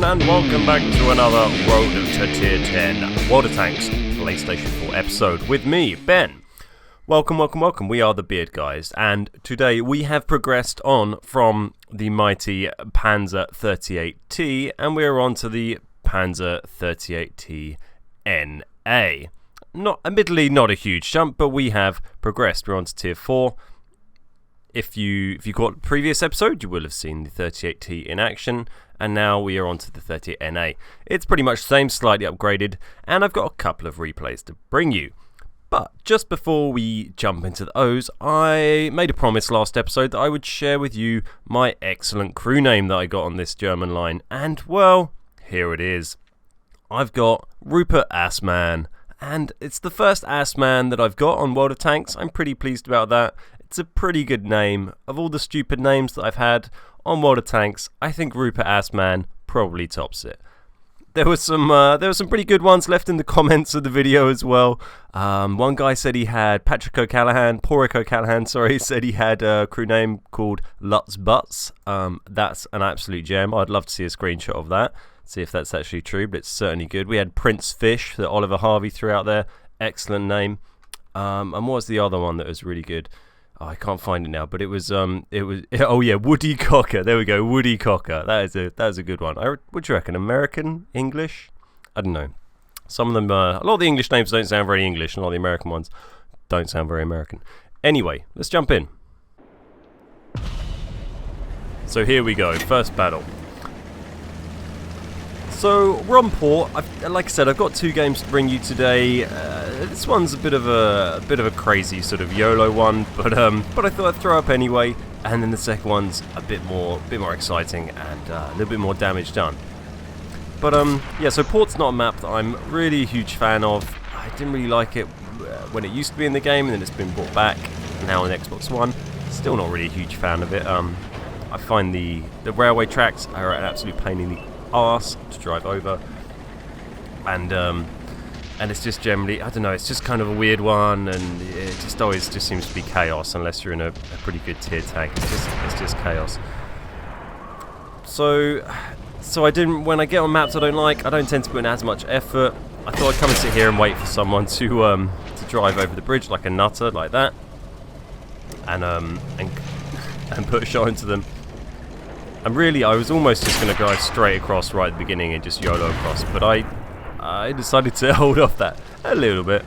everyone, and welcome back to another Road to Tier 10 WoT Tanks PlayStation 4 episode with me, Ben. Welcome. We are the Beard Guys, and today we have progressed on from the mighty Panzer 38T, and we're on to the Panzer 38T NA. Admittedly, not a huge jump, but we have progressed. We're on to Tier 4. If you caught the previous episode, you will have seen the 38T in action, and now we are on to the 38NA. It's pretty much the same, slightly upgraded, and I've got a couple of replays to bring you. But just before we jump into those, I made a promise last episode that I would share with you my excellent crew name that I got on this German line, and well, here it is. I've got Rupert Assman, and it's the first Assman that I've got on World of Tanks. I'm pretty pleased about that. It's a pretty good name. Of all the stupid names that I've had on World of Tanks, I think Rupert Assman probably tops it. There were some pretty good ones left in the comments of the video as well. One guy said he had Porrick O'Callaghan, said he had a crew name called Lutz Butts. That's an absolute gem. I'd love to see a screenshot of that, see if that's actually true, but it's certainly good. We had Prince Fish that Oliver Harvey threw out there. Excellent name. And what was the other one that was really good? Oh, I can't find it now, but it was Woody Cocker. There we go, Woody Cocker. That is a good one. What do you reckon? American? English? I don't know. Some of them, a lot of the English names don't sound very English, and a lot of the American ones don't sound very American. Anyway, let's jump in. So here we go, first battle. So we're on port. Like I said, I've got two games to bring you today. This one's a bit of a crazy sort of YOLO one, but I thought I'd throw up anyway. And then the second one's a bit more exciting and a little bit more damage done. But yeah. So port's not a map that I'm really a huge fan of. I didn't really like it when it used to be in the game, and then it's been brought back now on Xbox One. Still not really a huge fan of it. I find the railway tracks are an absolute pain in the arse to drive over, and it's just generally, I don't know, it's just kind of a weird one, and it just always just seems to be chaos unless you're in a pretty good tier tank. It's just chaos. So when I get on maps I don't tend to put in as much effort. I thought I'd come and sit here and wait for someone to drive over the bridge like a nutter, like that, and put a shot into them. And really, I was almost just going to drive straight across right at the beginning and just YOLO across, but I decided to hold off that a little bit.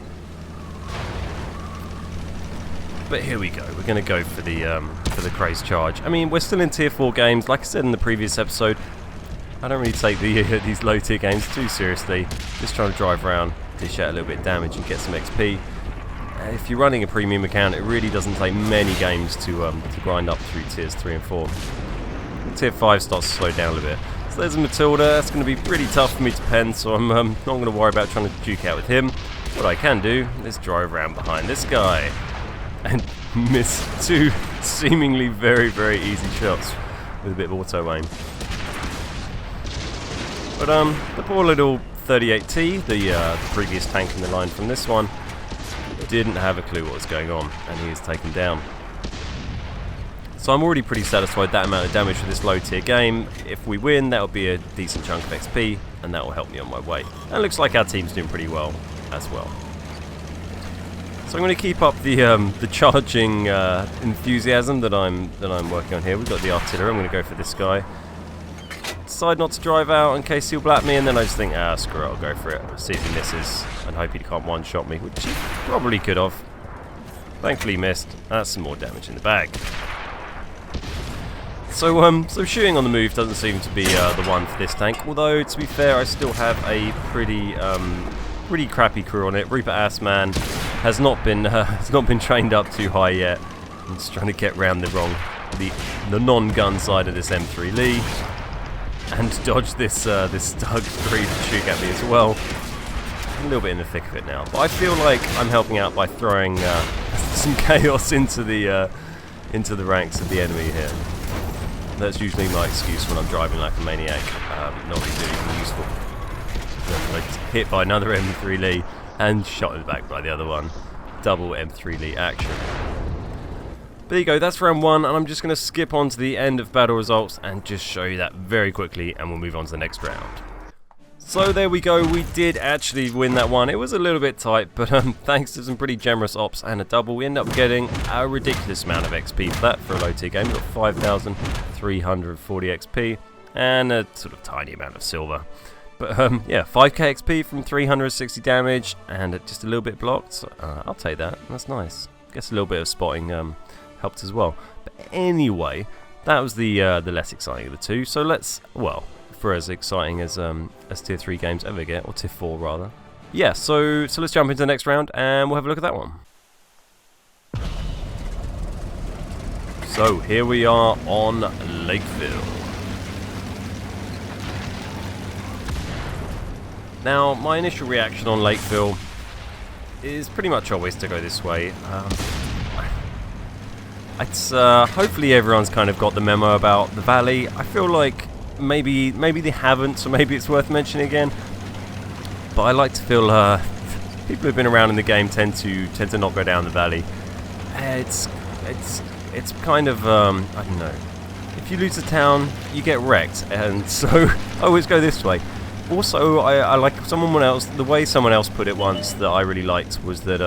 But here we go. We're going to go for the craze charge. I mean, we're still in Tier 4 games. Like I said in the previous episode, I don't really take these low tier games too seriously. Just trying to drive around, dish out a little bit of damage and get some XP. If you're running a premium account, it really doesn't take many games to grind up through Tiers 3 and 4. Tier 5 starts to slow down a little bit. So there's a Matilda. That's going to be pretty tough for me to pen, so I'm not going to worry about trying to duke out with him. What I can do is drive around behind this guy and miss two seemingly very, very easy shots with a bit of auto aim. But the poor little 38T, the previous tank in the line from this one, didn't have a clue what was going on, and he is taken down. So I'm already pretty satisfied that amount of damage for this low tier game. If we win, that'll be a decent chunk of XP, and that will help me on my way. And it looks like our team's doing pretty well as well. So I'm going to keep up the charging enthusiasm that I'm working on here. We've got the artillery. I'm going to go for this guy. Decide not to drive out in case he'll blap me, and then I just think, screw it, I'll go for it. See if he misses, and hope he can't one-shot me, which he probably could have. Thankfully he missed. That's some more damage in the bag. So shooting on the move doesn't seem to be the one for this tank. Although, to be fair, I still have a pretty crappy crew on it. Rupert Assman has not been trained up too high yet. I'm just trying to get round the non-gun side of this M3 Lee and dodge this Stug 3 to shoot at me as well. I'm a little bit in the thick of it now, but I feel like I'm helping out by throwing some chaos into the ranks of the enemy here. That's usually my excuse when I'm driving like a maniac, not really doing anything useful. I hit by another M3 Lee and shot in the back by the other one. Double M3 Lee action. there you go, that's round 1, and I'm just going to skip on to the end of battle results and just show you that very quickly, and we'll move on to the next round. So there we go, we did actually win that one. It was a little bit tight, but thanks to some pretty generous ops and a double, we ended up getting a ridiculous amount of XP for that for a low tier game. We got 5,340 XP and a sort of tiny amount of silver. But yeah, 5k XP from 360 damage and just a little bit blocked. I'll take that, that's nice. Guess a little bit of spotting helped as well. But anyway, that was the less exciting of the two. So let's, well, for as exciting as tier 3 games ever get, or tier 4 rather. Yeah, so let's jump into the next round and we'll have a look at that one. So here we are on Lakeville. Now my initial reaction on Lakeville is pretty much always to go this way. It's hopefully everyone's kind of got the memo about the valley. I feel like maybe they haven't, so maybe it's worth mentioning again. But I like to feel people who've been around in the game tend to not go down the valley. It's kind of I don't know. If you lose a town, you get wrecked, and so I always go this way. Also, I like the way someone else put it once that I really liked was that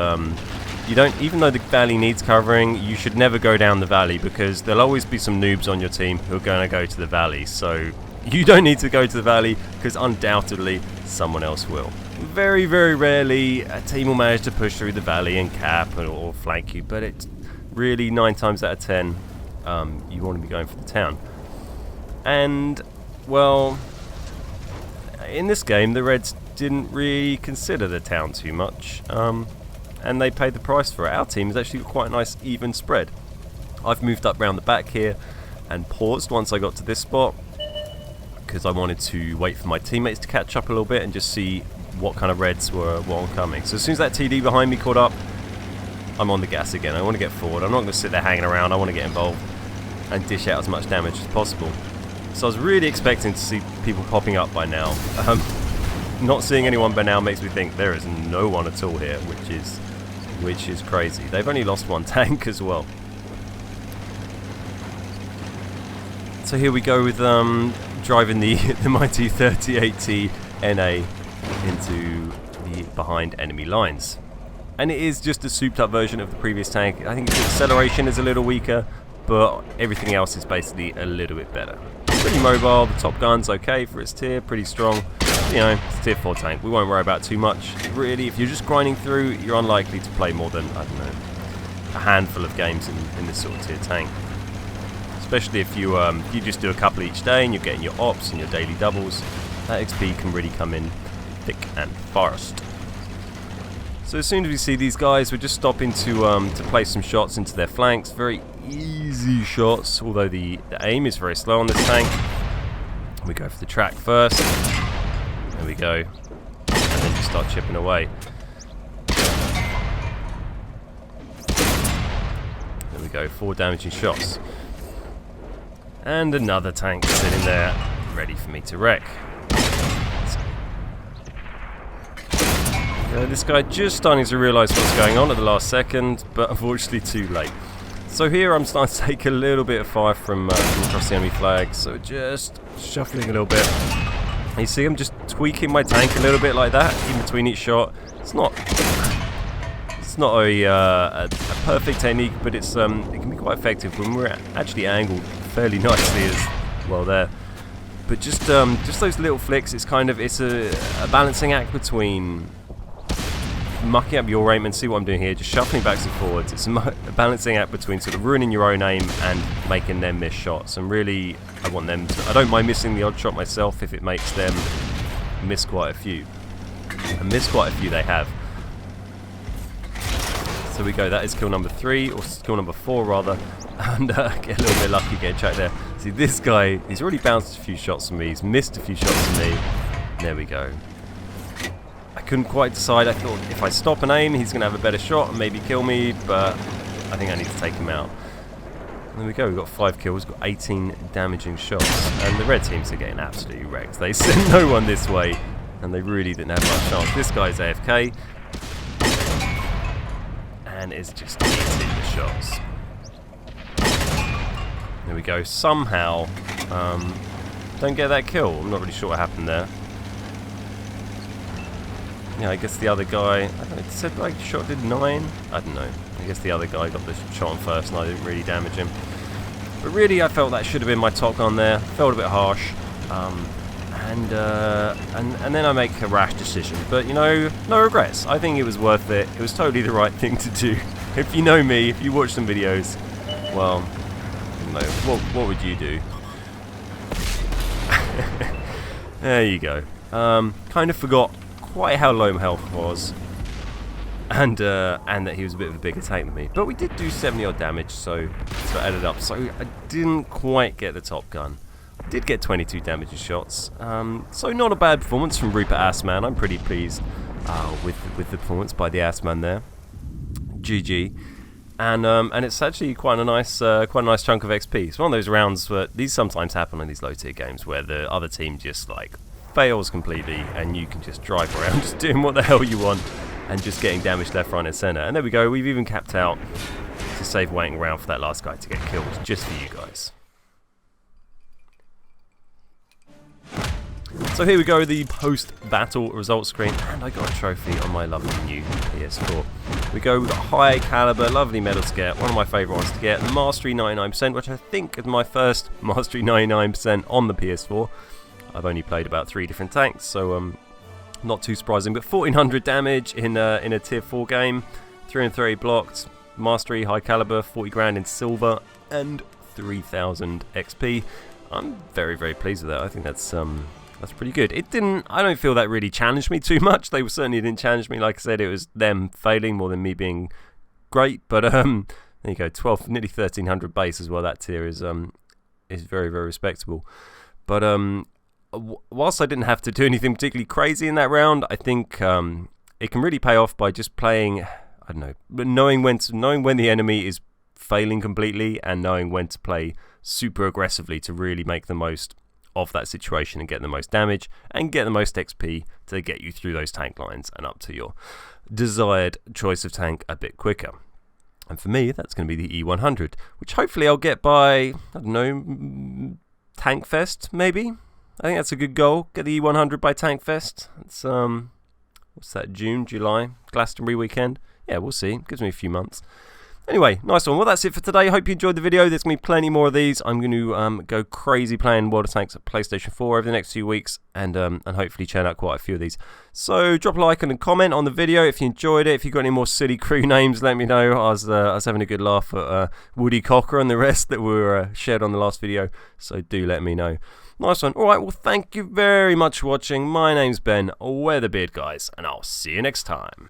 you don't, even though the valley needs covering, you should never go down the valley because there'll always be some noobs on your team who are going to go to the valley. So you don't need to go to the valley because undoubtedly someone else will. Very, very rarely a team will manage to push through the valley and cap or flank you, but it's really 9 times out of 10 you want to be going for the town. And, well, in this game the Reds didn't really consider the town too much. And they paid the price for it. Our team has actually got quite a nice even spread. I've moved up round the back here and paused once I got to this spot because I wanted to wait for my teammates to catch up a little bit and just see what kind of Reds were oncoming. So as soon as that TD behind me caught up, I'm on the gas again. I want to get forward. I'm not going to sit there hanging around. I want to get involved and dish out as much damage as possible. So I was really expecting to see people popping up by now. Not seeing anyone by now makes me think there is no one at all here, which is crazy. They've only lost 1 tank as well. So here we go with driving the mighty 38T NA into the behind enemy lines. And it is just a souped up version of the previous tank. I think its acceleration is a little weaker, but everything else is basically a little bit better. Pretty mobile, the top gun's okay for its tier, pretty strong. You know, it's a tier 4 tank, we won't worry about too much. Really, if you're just grinding through, you're unlikely to play more than, I don't know, a handful of games in this sort of tier tank. Especially if you just do a couple each day and you're getting your ops and your daily doubles, that XP can really come in thick and fast. So as soon as we see these guys, we're just stopping to place some shots into their flanks. Very easy shots, although the aim is very slow on this tank. We go for the track first. There we go. And then just start chipping away. There we go, 4 damaging shots. And another tank sitting there, ready for me to wreck. This guy just starting to realise what's going on at the last second, but unfortunately too late. So here I'm starting to take a little bit of fire from across the enemy flag, so just shuffling a little bit. You see I'm just tweaking my tank a little bit like that, in between each shot. It's not a perfect technique, but it can be quite effective when we're actually angled fairly nicely as well there. But just those little flicks, it's a balancing act between mucking up your aim, and see what I'm doing here, just shuffling backs and forwards. It's a balancing act between sort of ruining your own aim and making them miss shots. And really, I don't mind missing the odd shot myself if it makes them miss quite a few. And miss quite a few they have. So we go, that is kill number 3, or kill number 4 rather, and get a little bit lucky, get a check there. See, this guy, he's already bounced a few shots from me, he's missed a few shots from me. There we go. I couldn't quite decide. I thought if I stop and aim, he's going to have a better shot and maybe kill me, but I think I need to take him out. There we go, we've got 5 kills, got 18 damaging shots, and the red teams are getting absolutely wrecked. They sent no one this way, and they really didn't have much chance. This guy's AFK, and is just eating the shots. we go. Somehow, don't get that kill. I'm not really sure what happened there. Yeah, I guess the other guy, I don't know, it said like shot did 9? I don't know. I guess the other guy got the shot on first and I didn't really damage him. But really, I felt that should have been my top gun there. Felt a bit harsh. And then I make a rash decision. But, you know, no regrets. I think it was worth it. It was totally the right thing to do. If you know me, if you watch some videos, well, you know, what would you do? There you go. Kind of forgot quite how low my health was. And that he was a bit of a bigger tank than me. But we did do 70 odd damage, so it added up. So I didn't quite get the top gun. Did get 22 damage shots. So not a bad performance from Rupert Assman. I'm pretty pleased with the performance by the Assman there. GG. And it's actually quite a nice chunk of XP. It's one of those rounds where these sometimes happen in these low tier games where the other team just like fails completely and you can just drive around just doing what the hell you want and just getting damaged left, right and centre. And there we go, we've even capped out to save waiting around for that last guy to get killed, just for you guys. So here we go, the post-battle results screen, and I got a trophy on my lovely new PS4. We go, we've got high caliber, lovely medal to get, one of my favourite ones to get, Mastery 99%, which I think is my first Mastery 99% on the PS4. I've only played about 3 different tanks, so not too surprising, but 1400 damage in a tier 4 game, 330 blocked, Mastery, high caliber, 40 grand in silver, and 3000 XP. I'm very, very pleased with that. I think that's pretty good. I don't feel that really challenged me too much. They certainly didn't challenge me. Like I said, it was them failing more than me being great. But there you go, 12, nearly 1300 base as well. That tier is very, very respectable. But whilst I didn't have to do anything particularly crazy in that round, I think it can really pay off by just playing. I don't know, but knowing when the enemy is failing completely and knowing when to play super aggressively to really make the most of that situation and get the most damage and get the most XP to get you through those tank lines and up to your desired choice of tank a bit quicker. And for me, that's going to be the E100, which hopefully I'll get by, I don't know, Tank Fest maybe. I think that's a good goal. Get the E100 by Tank Fest. It's what's that? June, July, Glastonbury weekend. Yeah, we'll see. It gives me a few months. Anyway, nice one. Well, that's it for today. Hope you enjoyed the video. There's going to be plenty more of these. I'm going to go crazy playing WoT Tanks at PlayStation 4 over the next few weeks and hopefully churn out quite a few of these. So drop a like and a comment on the video if you enjoyed it. If you've got any more silly crew names, let me know. I was having a good laugh at Woody Cocker and the rest that were shared on the last video, so do let me know. Nice one. Alright, well, thank you very much for watching. My name's Ben, we're the Beard Guys, and I'll see you next time.